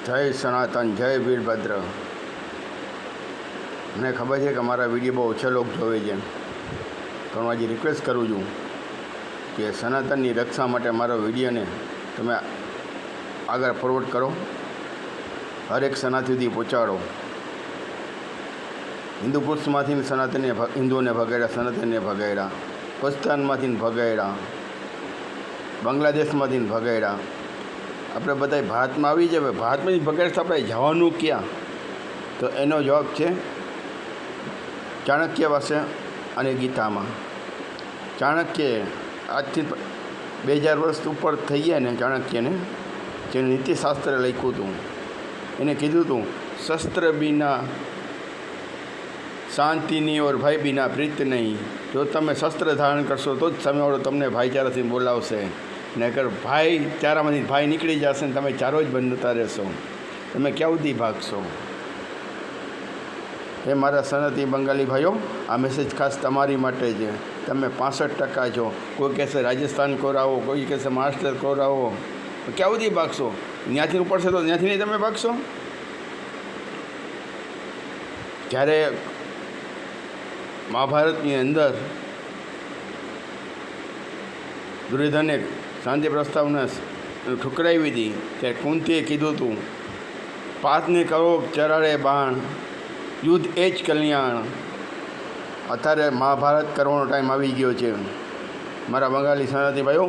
જય સનાતન, જય વીરભદ્ર। મને ખબર છે કે મારા વિડીયો બહુ ઓછા લોકો જોવે છે, પણ હું આજે રિક્વેસ્ટ કરું છું કે સનાતનની રક્ષા માટે મારા વિડીયોને તમે આગળ ફોરવર્ડ કરો, હરેક સનાતન સુધી પહોંચાડો। હિન્દુ પુરુષમાંથી સનાતનને હિન્દુઓને ભગાડ્યા, સનાતનને ભગાડ્યા, પાકિસ્તાનમાંથી ભગાડ્યા, બાંગ્લાદેશમાંથી ભગાડ્યા। આપણે બધા ભારતમાં આવી જાય, ભારતમાં જ ભગાડે તો આપણે જવાનું ક્યાં? તો એનો જવાબ છે ચાણક્ય પાસે અને ગીતામાં। ચાણક્યએ આજથી 2000 વર્ષ ઉપર થઈ ગયા ને, ચાણક્યને જે નીતિશાસ્ત્ર લખ્યું હતું એને કીધું હતું, શસ્ત્ર બિના શાંતિ નહીં ઓર ભય બિના પ્રીત નહીં। જો તમે શસ્ત્ર ધારણ કરશો તો જ સામેવાળો તમને ભાઈચારાથી બોલાવશે, નહીંતર ભાઈચારામાંથી ભાઈ નીકળી જશે ને તમે ચારો જ બનતા રહેશો, તમે ક્યાં સુધી ભાગશો? એ મારા સનાતની બંગાળી ભાઈઓ, આ મેસેજ ખાસ તમારી માટે છે। તમે 65% છો, કોઈ કહેશે રાજસ્થાન કોરાવો, કોઈ કહેશે મહારાષ્ટ્ર કોરાવો, ક્યાં સુધી ભાગશો? ત્યાંથી ઉપડશે તો ત્યાંથી નહીં તમે ભાગશો? જ્યારે મહાભારતની અંદર દુર્યોધને શાંતિ પ્રસ્તાવને ઠુકરાવી હતી ત્યારે કુંતીએ કીધું હતું, પાતને કરો ચરાડે બાણ, યુદ્ધ એ જ કલ્યાણ। અત્યારે મહાભારત કરવાનો ટાઈમ આવી ગયો છે મારા બંગાળી સનાતની ભાઈઓ।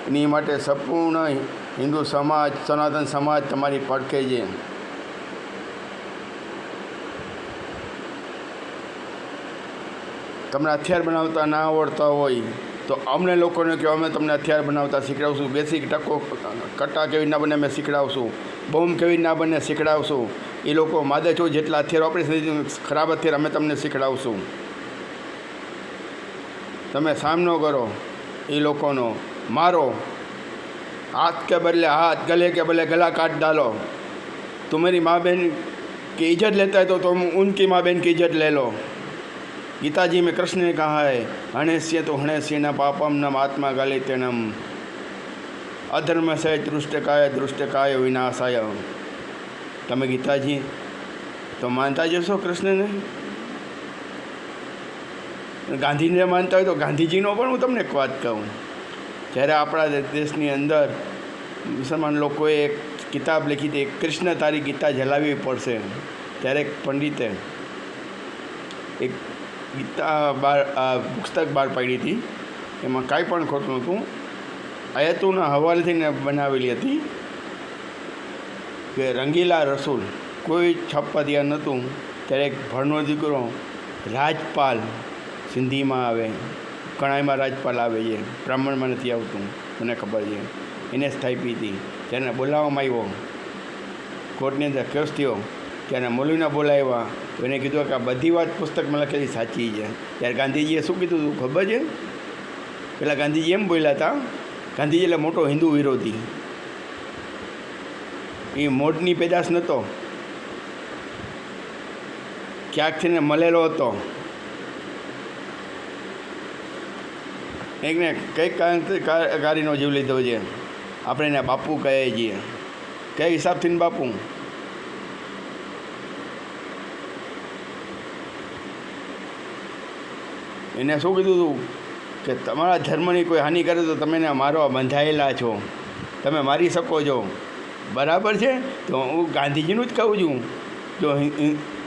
એની માટે સંપૂર્ણ હિન્દુ સમાજ, સનાતન સમાજ તમારી પડખે છે। તમને હથિયાર બનાવતા ના આવડતા હોય તો અમને લોકોને કહો, અમે તમને હથિયાર બનાવતા શીખડાવશું। બેસિક ટકો કટ્ટા કેવી ના બને અમે શીખડાવશું, બોમ્બ કેવી ના બને શીખડાવશું। એ લોકો માદે છો જેટલા હથિયારો આપણી ખરાબ હથિયાર અમે તમને શીખડાવશું। તમે સામનો કરો એ લોકોનો, મારો, हाथ के बदले हाथ, गले के बदले गला काट डालो। तुम्हारी माँ बहन की इज्जत लेता है तो तुम उनकी माँ बहन की इज्जत ले लो। गीता जी में कृष्ण ने कहा है, हणस्य तो हणस्य न पापम न महात्मा गलितनम, अधर्म से दृष्टकाय विनाशाय। તમે ગીતાજી તો માનતા જશો કૃષ્ણને? ગાંધીજીને માનતા હોય તો ગાંધીજીનો પણ હું તમને એક વાત કહું। જ્યારે આપણા દેશની અંદર મુસલમાન લોકોએ એક કિતાબ લખી હતી, કૃષ્ણ તારી ગીતા જલાવવી પડશે, ત્યારે એક પંડિતે એક ગીતા પુસ્તક બહાર પાડી હતી, એમાં કાંઈ પણ ખોટું નહોતું, આયતોના હવાલેથી બનાવેલી હતી કે રંગીલા રસૂલ, કોઈ છાપવાદિયા નહોતું। ત્યારે એક ભણનો દીકરો રાજપાલ, સિંધીમાં આવે, કણાઈમાં રાજપાલ આવે છે, બ્રાહ્મણમાં નથી આવતું, મને ખબર છે, એને સ્થાપી હતી। તેને બોલાવવામાં આવ્યો કોર્ટની અંદર, કેસ થયો, ત્યારે મૌલવીને બોલાવ્યા તો એને કીધું કે આ બધી વાત પુસ્તકમાં લખેલી સાચી છે। ત્યારે ગાંધીજીએ શું કીધું હતું ખબર છે? પેલા ગાંધીજી એમ બોલ્યા હતા, ગાંધીજી એટલે મોટો હિન્દુ વિરોધી, એ મોઢની પેદાશ નહોતો, ક્યાંકથી ને મળેલો હતો। એકને કંઈક કારીનો જીવ લીધો છે, આપણે એને બાપુ કહીએ છીએ। કઈ હિસાબથી બાપુ? એને શું કીધું હતું કે તમારા ધર્મની કોઈ હાનિ કરે તો તમે એને મારવા બંધાયેલા છો, તમે મારી શકો છો, બરાબર છે? તો હું ગાંધીજીનું જ કહું છું, જો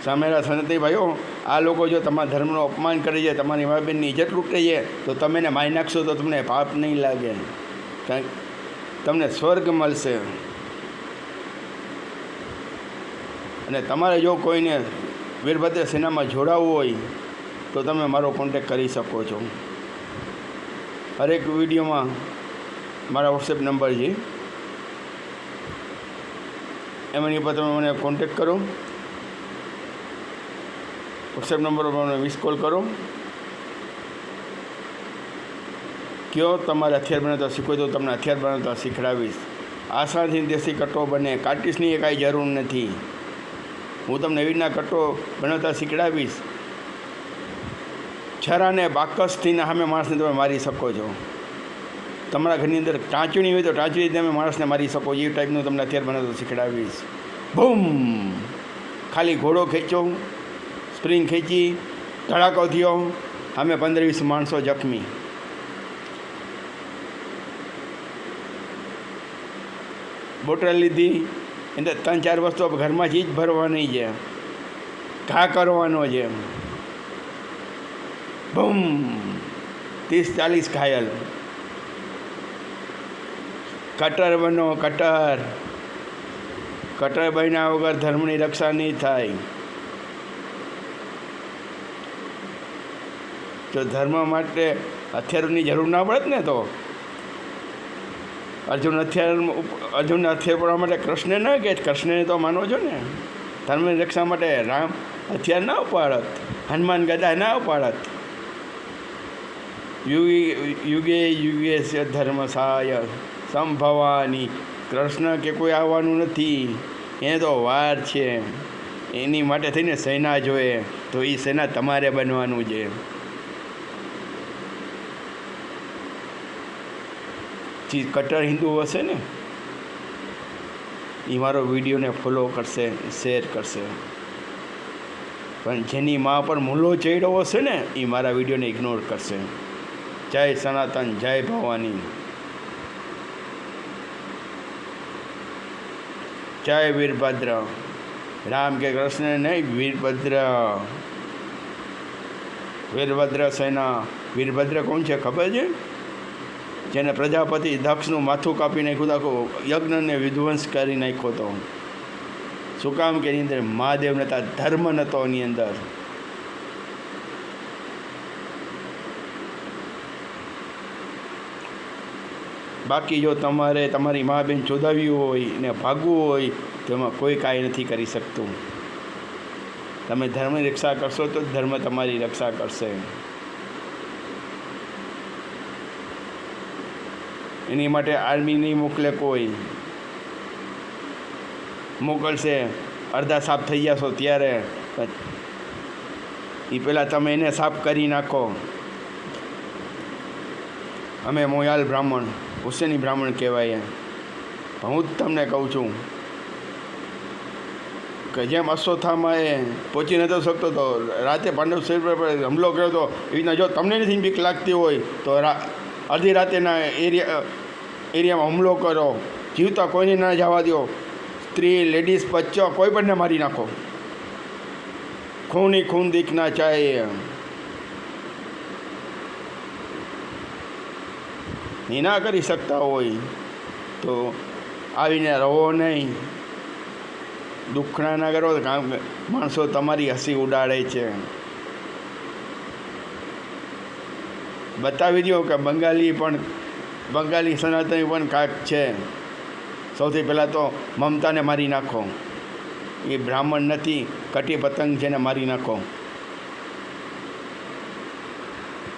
સામેના સનાતની ભાઈઓ, આ લોકો જો તમારા ધર્મનું અપમાન કરે છે, તમારી મા બહેનની ઇજ્જત લૂંટે છે, તો તમે એને મારી નાખશો તો તમને પાપ નહીં લાગે, તમને સ્વર્ગ મળશે। અને તમારે જો કોઈને વીરભદ્ર સેનામાં જોડાવવું હોય તો તમે મારો કોન્ટેક કરી શકો છો। હરેક વિડીયોમાં મારા વોટ્સએપ નંબર છે, એમની ઉપર તમે મને કોન્ટેક કરો, વોટ્સએપ નંબર પર મને મિસ કોલ કરો, કયો તમારે હથિયાર બનાવતા શીખવું તો તમને હથિયાર બનાવતા શીખડાવીશ। આસાનથી દેશી કટ્ટો બને, કાટીસની એ કાંઈ જરૂર નથી, હું તમને એવી રીતના કટ્ટો બનાવતા શીખડાવીશ। છરાને બાકસથી સામે માણસને તમે મારી શકો છો। તમારા ઘરની અંદર ટાંચણી હોય તો ટાંચણી તમે માણસને મારી શકો, એ ટાઈપનું તમને હથિયાર બનાવતા શીખડાવીશ। બૂમ, ખાલી ઘોડો ખેંચ્યો, સ્પ્રિંગ ખેંચી, ધડાકો થયો, સામે 15-20 માણસો જખમી. બોટલ લીધી, એટલે 3-4 વસ્તુ ઘરમાં ચીજ ભરવાની છે, ઘા કરવાનો છે. બૂમ, 30-40 ઘાયલ. કટર બનો, કટર બન્યા વગર ધર્મની રક્ષા નહીં થાય. તો ધર્મ માટે હથિયારોની જરૂર ના પડે ને. તો અર્જુનને હથિયાર પડવા માટે કૃષ્ણ ન કે કૃષ્ણને તો માનો છો ને. ધર્મની રક્ષા માટે રામ હથિયાર ના ઉપાડત, હનુમાન ગદા ના ઉપાડત. યુગે યુગે સે ધર્મ સહાય સંભવાની. કૃષ્ણ કે કોઈ આવવાનું નથી, એને તો વાર છે. એની માટે થઈને સેના જોઈએ, તો એ સેના તમારે બનવાનું છે. કટ્ટર હિન્દુ હશે ને, એ મારો વિડીયોને ફોલો કરશે, શેર કરશે. પણ જેની મા પર મૂલો ચડ્યો હશે ને, એ મારા વિડીયોને ઇગ્નોર કરશે. જય સનાતન, જય ભવાની, જય વીરભદ્ર. રામ કે કૃષ્ણ નહીં, વીરભદ્ર સેના. વીરભદ્ર કોણ છે ખબર છે? જેને પ્રજાપતિ દક્ષનું માથું કાપી નાખ્યું, આખું યજ્ઞને વિધ્વંસ કરી નાખ્યો હતો. શું કામ કે એની અંદર મહાદેવ નહોતા, ધર્મ નહોતો એની અંદર. બાકી જો તમારે તમારી મા બેન ચોદાવી હોય ને ભાગવું હોય, તો એમાં કોઈ કાંઈ નથી કરી શકતું. તમે ધર્મની રક્ષા કરશો તો ધર્મ તમારી રક્ષા કરશે. એની માટે આર્મી નહીં મોકલે, કોઈ મોકલશે અડધા સાફ થઈ જશો ત્યારે. એ પહેલાં તમે એને સાફ કરી નાખો. અમે મોયાલ બ્રાહ્મણ, હુસેની બ્રાહ્મણ કહેવાય. હું જ તમને કહું છું કે જેમ અશ્વત્થામાં એ પહોંચી નહોતો શકતો, તો રાતે પાંડવ શરીર પર હુમલો કર્યો હતો, એવી રીતના જો તમને નથી બીક લાગતી હોય તો અડધી રાતેના એરિયામાં હુમલો કરો. જીવતા કોઈને ના જવા દો. સ્ત્રી, લેડીઝ, બચ્ચો કોઈ પણને મારી નાખો. ખૂન ही खून दिखना चाहिए. એ ના કરી શકતા હોય તો આવીને રહો નહીં. દુઃખના ના કરો, કારણ કે માણસો તમારી હસી ઉડાડે છે. બતાવી દો કે બંગાળી સનાતની પણ કાંઈક છે. સૌથી પહેલાં તો મમતાને મારી નાખો. એ બ્રાહ્મણ નથી, કટી પતંગ જેને મારી નાખો.